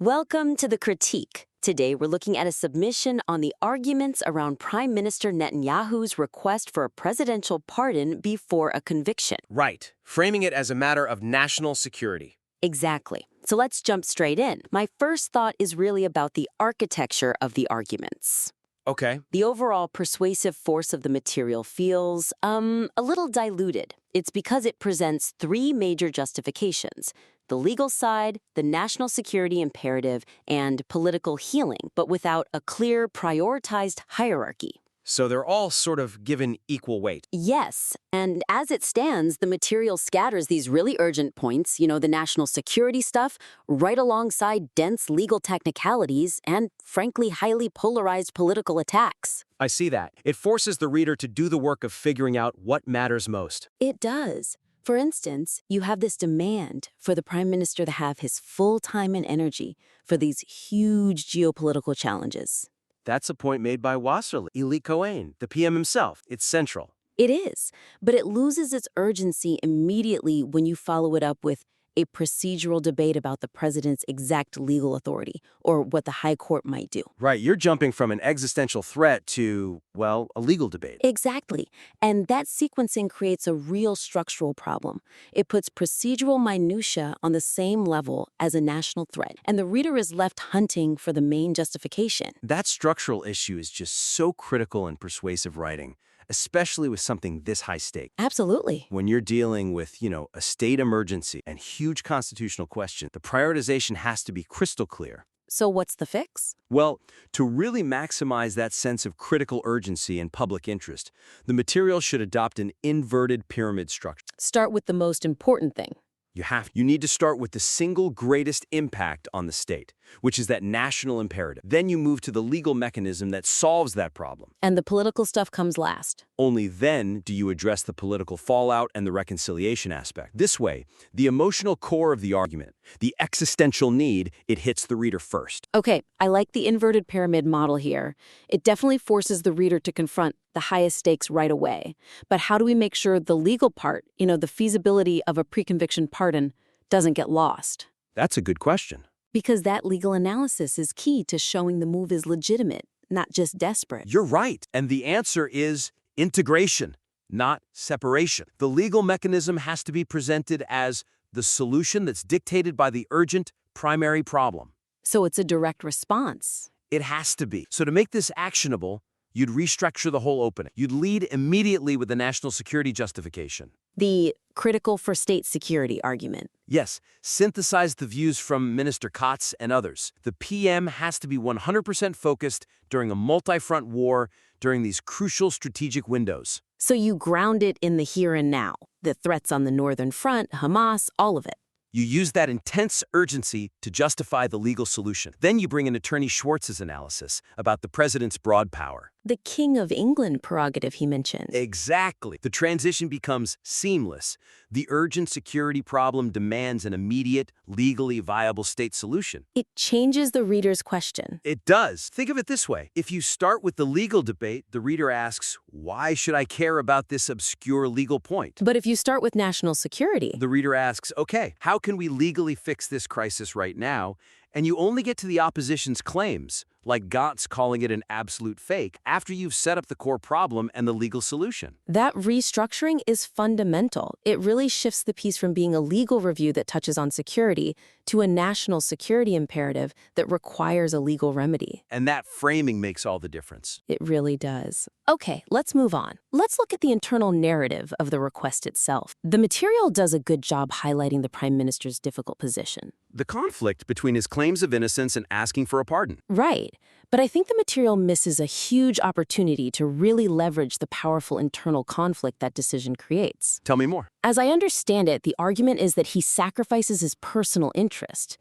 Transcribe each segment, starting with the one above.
Welcome to The Critique. Today we're looking at a submission on the arguments around Prime Minister Netanyahu's request for a presidential pardon before a conviction. Right, framing it as a matter of national security. Exactly. So let's jump straight in. My first thought is really about the architecture of the arguments. Okay. The overall persuasive force of the material feels, a little diluted. It's because it presents three major justifications: the legal side, the national security imperative, and political healing, but without a clear, prioritized hierarchy. So they're all sort of given equal weight. Yes, and as it stands, the material scatters these really urgent points, the national security stuff, right alongside dense legal technicalities and, frankly, highly polarized political attacks. I see that. It forces the reader to do the work of figuring out what matters most. It does. For instance, you have this demand for the prime minister to have his full time and energy for these huge geopolitical challenges. That's a point made by Wasserli, Eli Cohen, the PM himself. It's central. It is, but it loses its urgency immediately when you follow it up with a procedural debate about the president's exact legal authority or what the high court might do. Right, you're jumping from an existential threat to, well, a legal debate. Exactly. And that sequencing creates a real structural problem. It puts procedural minutia on the same level as a national threat, and the reader is left hunting for the main justification. That structural issue is just so critical in persuasive writing, especially with something this high stake. Absolutely. When you're dealing with, a state emergency and huge constitutional question, the prioritization has to be crystal clear. So what's the fix? Well, to really maximize that sense of critical urgency and public interest, the material should adopt an inverted pyramid structure. Start with the most important thing. You need to start with the single greatest impact on the state, which is that national imperative. Then you move to the legal mechanism that solves that problem. And the political stuff comes last. Only then do you address the political fallout and the reconciliation aspect. This way, the emotional core of the argument, the existential need, it hits the reader first. Okay, I like the inverted pyramid model here. It definitely forces the reader to confront the highest stakes right away. But how do we make sure the legal part, the feasibility of a pre-conviction pardon, doesn't get lost? That's a good question. Because that legal analysis is key to showing the move is legitimate, not just desperate. You're right. And the answer is integration, not separation. The legal mechanism has to be presented as the solution that's dictated by the urgent primary problem. So it's a direct response. It has to be. So to make this actionable, you'd restructure the whole opening. You'd lead immediately with the national security justification. The critical for state security argument. Yes, synthesize the views from Minister Katz and others. The PM has to be 100% focused during a multi-front war during these crucial strategic windows. So you ground it in the here and now, the threats on the northern front, Hamas, all of it. You use that intense urgency to justify the legal solution. Then you bring in Attorney Schwartz's analysis about the president's broad power. The King of England prerogative he mentioned. Exactly. The transition becomes seamless. The urgent security problem demands an immediate, legally viable state solution. It changes the reader's question. It does. Think of it this way. If you start with the legal debate, the reader asks, why should I care about this obscure legal point? But if you start with national security, The reader asks, okay, how can we legally fix this crisis right now? And you only get to the opposition's claims, like Gantz calling it an absolute fake, after you've set up the core problem and the legal solution. that restructuring is fundamental. It really shifts the piece from being a legal review that touches on security to a national security imperative that requires a legal remedy. And that framing makes all the difference. It really does. Okay, let's move on. Let's look at the internal narrative of the request itself. The material does a good job highlighting the prime minister's difficult position. The conflict between his claims of innocence and asking for a pardon. Right. But I think the material misses a huge opportunity to really leverage the powerful internal conflict that decision creates. Tell me more. As I understand it, the argument is that he sacrifices his personal interest,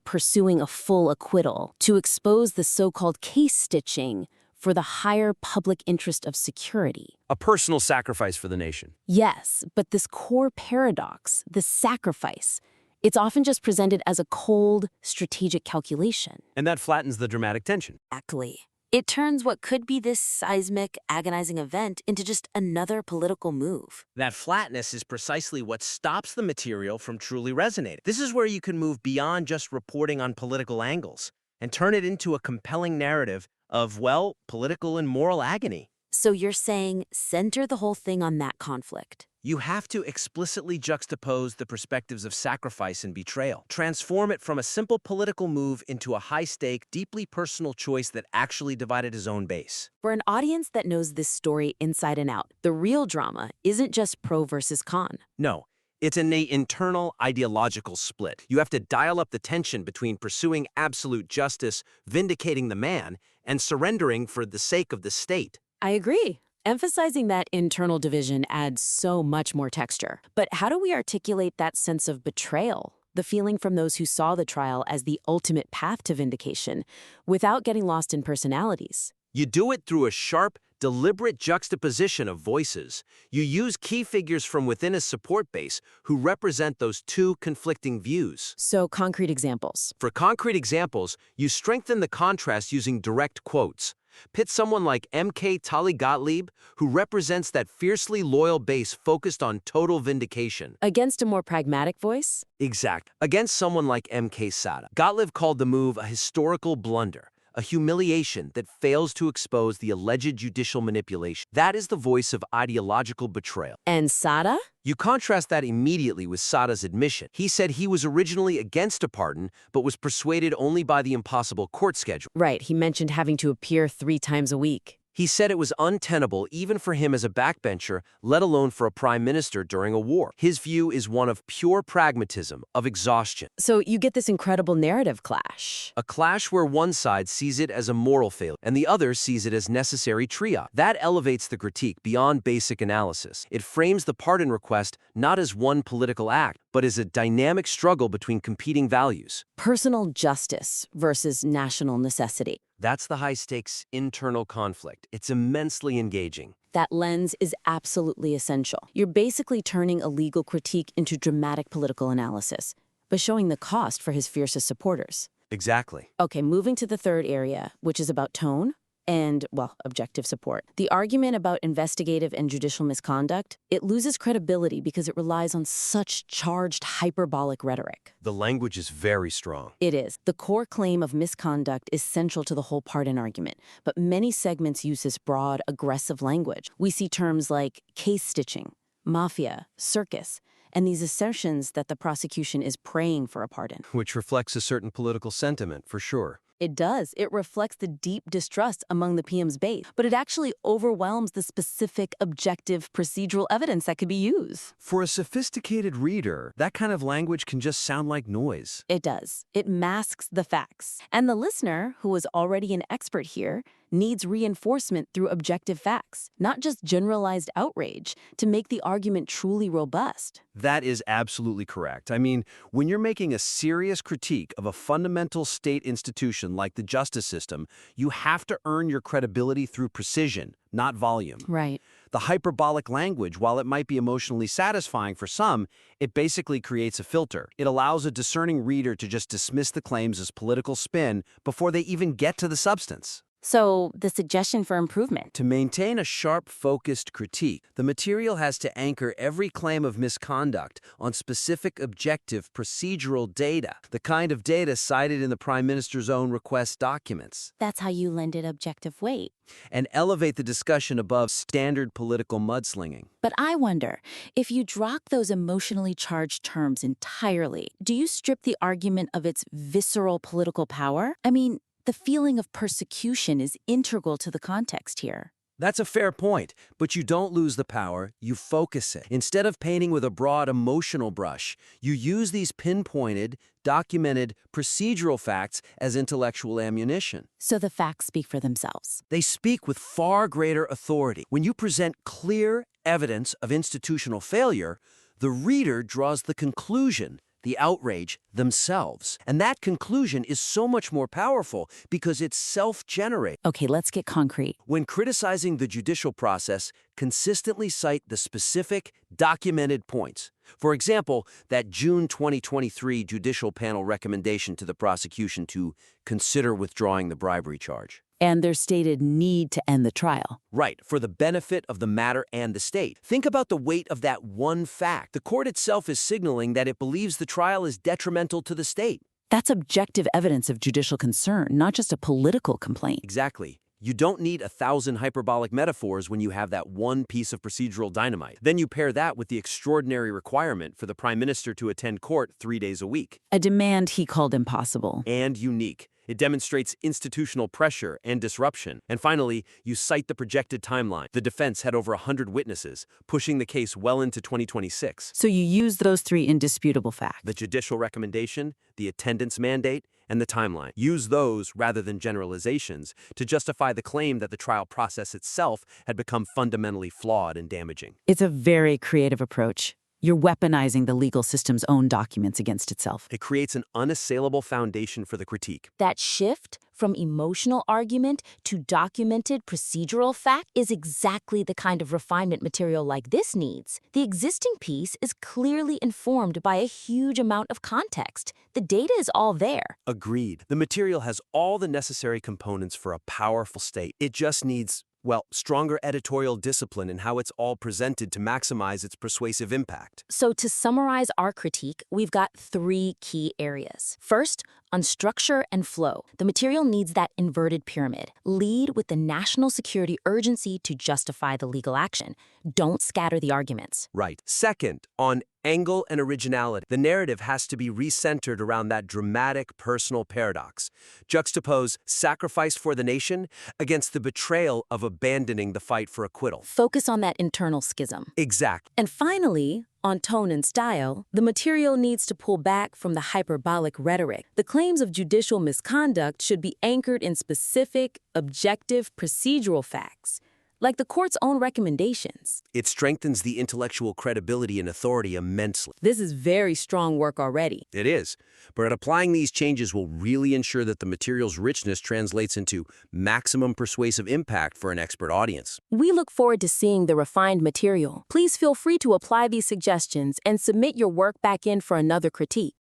pursuing a full acquittal, to expose the so-called case stitching for the higher public interest of security. A personal sacrifice for the nation. Yes, but this core paradox, the sacrifice, it's often just presented as a cold, strategic calculation. And that flattens the dramatic tension. Exactly. It turns what could be this seismic, agonizing event into just another political move. That flatness is precisely what stops the material from truly resonating. This is where you can move beyond just reporting on political angles and turn it into a compelling narrative of, well, political and moral agony. So you're saying center the whole thing on that conflict. You have to explicitly juxtapose the perspectives of sacrifice and betrayal. Transform it from a simple political move into a high-stake, deeply personal choice that actually divided his own base. For an audience that knows this story inside and out, the real drama isn't just pro versus con. No, it's an internal ideological split. You have to dial up the tension between pursuing absolute justice, vindicating the man, and surrendering for the sake of the state. I agree. Emphasizing that internal division adds so much more texture. But how do we articulate that sense of betrayal, the feeling from those who saw the trial as the ultimate path to vindication, without getting lost in personalities? You do it through a sharp, deliberate juxtaposition of voices. You use key figures from within a support base who represent those two conflicting views. So, concrete examples. For concrete examples, you strengthen the contrast using direct quotes. Pit someone like M.K. Tali Gottlieb, who represents that fiercely loyal base focused on total vindication. Against a more pragmatic voice? Exact. Against someone like M.K. Sada. Gottlieb called the move a historical blunder, a humiliation that fails to expose the alleged judicial manipulation. That is the voice of ideological betrayal. And Sada? You contrast that immediately with Sada's admission. He said he was originally against a pardon, but was persuaded only by the impossible court schedule. Right, he mentioned having to appear 3 times a week. He said it was untenable even for him as a backbencher, let alone for a prime minister during a war. His view is one of pure pragmatism, of exhaustion. So you get this incredible narrative clash. A clash where one side sees it as a moral failure and the other sees it as necessary triage. That elevates the critique beyond basic analysis. It frames the pardon request not as one political act, but as a dynamic struggle between competing values. Personal justice versus national necessity. That's the high-stakes internal conflict. It's immensely engaging. That lens is absolutely essential. You're basically turning a legal critique into dramatic political analysis, but showing the cost for his fiercest supporters. Exactly. Okay, moving to the third area, which is about tone and, well, objective support. The argument about investigative and judicial misconduct, it loses credibility because it relies on such charged, hyperbolic rhetoric. The language is very strong. It is. The core claim of misconduct is central to the whole pardon argument, but many segments use this broad, aggressive language. We see terms like case stitching, mafia, circus, and these assertions that the prosecution is praying for a pardon. Which reflects a certain political sentiment, for sure. It does. It reflects the deep distrust among the PM's base, but it actually overwhelms the specific, objective, procedural evidence that could be used. For a sophisticated reader, that kind of language can just sound like noise. It does. It masks the facts. And the listener, who is already an expert here, needs reinforcement through objective facts, not just generalized outrage, to make the argument truly robust. That is absolutely correct. I mean, when you're making a serious critique of a fundamental state institution like the justice system, you have to earn your credibility through precision, not volume. Right. The hyperbolic language, while it might be emotionally satisfying for some, it basically creates a filter. It allows a discerning reader to just dismiss the claims as political spin before they even get to the substance. So, the suggestion for improvement. To maintain a sharp, focused critique, the material has to anchor every claim of misconduct on specific, objective, procedural data, the kind of data cited in the Prime Minister's own request documents. That's how you lend it objective weight. And elevate the discussion above standard political mudslinging. But I wonder, if you drop those emotionally charged terms entirely, do you strip the argument of its visceral political power? I mean, the feeling of persecution is integral to the context here. That's a fair point, but you don't lose the power, you focus it. Instead of painting with a broad emotional brush, you use these pinpointed, documented, procedural facts as intellectual ammunition. So the facts speak for themselves. They speak with far greater authority. When you present clear evidence of institutional failure, the reader draws the conclusion, the outrage, themselves. And that conclusion is so much more powerful because it's self-generated. Okay, let's get concrete. When criticizing the judicial process, consistently cite the specific, documented points. For example, that June 2023 judicial panel recommendation to the prosecution to consider withdrawing the bribery charge. And their stated need to end the trial. Right, for the benefit of the matter and the state. Think about the weight of that one fact. The court itself is signaling that it believes the trial is detrimental to the state. That's objective evidence of judicial concern, not just a political complaint. Exactly. You don't need 1,000 hyperbolic metaphors when you have that one piece of procedural dynamite. Then you pair that with the extraordinary requirement for the prime minister to attend court 3 days a week. A demand he called impossible. And unique. It demonstrates institutional pressure and disruption. And finally, you cite the projected timeline. The defense had over 100 witnesses, pushing the case well into 2026. So you use those three indisputable facts. The judicial recommendation, the attendance mandate, and the timeline. Use those rather than generalizations to justify the claim that the trial process itself had become fundamentally flawed and damaging. It's a very creative approach. You're weaponizing the legal system's own documents against itself. It creates an unassailable foundation for the critique. That shift from emotional argument to documented procedural fact is exactly the kind of refinement material like this needs. The existing piece is clearly informed by a huge amount of context. The data is all there. Agreed. The material has all the necessary components for a powerful state. It just needs, well, stronger editorial discipline in how it's all presented to maximize its persuasive impact. So to summarize our critique, we've got 3 key areas. First, on structure and flow. The material needs that inverted pyramid. Lead with the national security urgency to justify the legal action. Don't scatter the arguments. Right. Second, on angle and originality. The narrative has to be recentered around that dramatic personal paradox. Juxtapose sacrifice for the nation against the betrayal of abandoning the fight for acquittal. Focus on that internal schism. Exact. And finally, on tone and style, the material needs to pull back from the hyperbolic rhetoric. The claims of judicial misconduct should be anchored in specific, objective, procedural facts, like the court's own recommendations. It strengthens the intellectual credibility and authority immensely. This is very strong work already. It is. But applying these changes will really ensure that the material's richness translates into maximum persuasive impact for an expert audience. We look forward to seeing the refined material. Please feel free to apply these suggestions and submit your work back in for another critique.